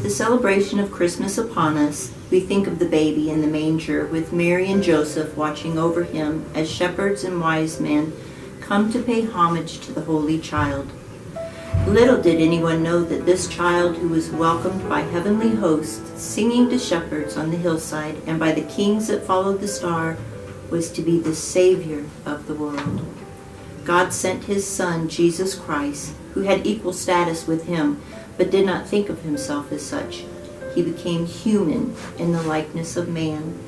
the celebration of Christmas upon us, we think of the baby in the manger with Mary and Joseph watching over him as shepherds and wise men come to pay homage to the Holy Child. Little did anyone know that this child, who was welcomed by heavenly hosts, singing to shepherds on the hillside, and by the kings that followed the star, was to be the Savior of the world. God sent his Son, Jesus Christ, who had equal status with him, but did not think of himself as such. He became human in the likeness of man.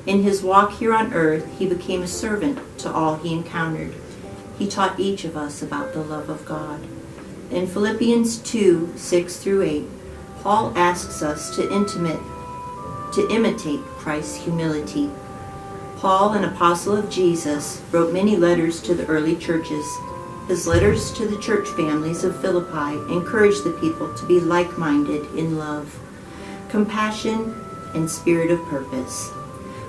In his walk here on earth, he became a servant to all he encountered. He taught each of us about the love of God. In Philippians 2:6-8, Paul asks us to imitate Christ's humility. Paul, an apostle of Jesus, wrote many letters to the early churches. His letters to the church families of Philippi encouraged the people to be like-minded in love, compassion, and spirit of purpose.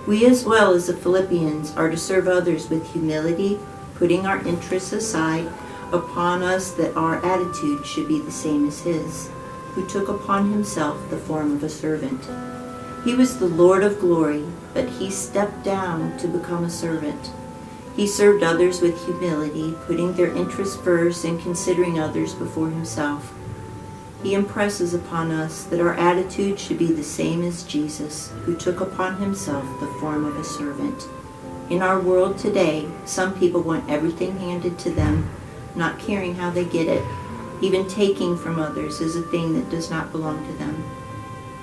We, as well as the Philippians, are to serve others with humility, putting our interests aside upon us, that our attitude should be the same as his, who took upon himself the form of a servant. He was the Lord of glory, but he stepped down to become a servant. He served others with humility, putting their interests first and considering others before himself. He impresses upon us that our attitude should be the same as Jesus, who took upon himself the form of a servant. In our world today, some people want everything handed to them, not caring how they get it. Even taking from others is a thing that does not belong to them.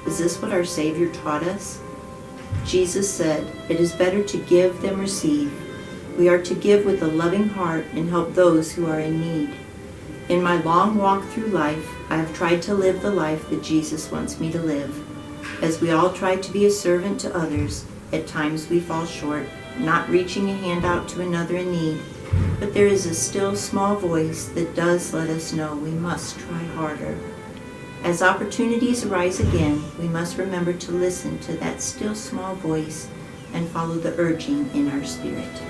Is this what our Savior taught us? Jesus said, "It is better to give than receive." We are to give with a loving heart and help those who are in need. In my long walk through life, I have tried to live the life that Jesus wants me to live. As we all try to be a servant to others, at times we fall short, not reaching a hand out to another in need. But there is a still small voice that does let us know we must try harder. As opportunities arise again, we must remember to listen to that still small voice and follow the urging in our spirit.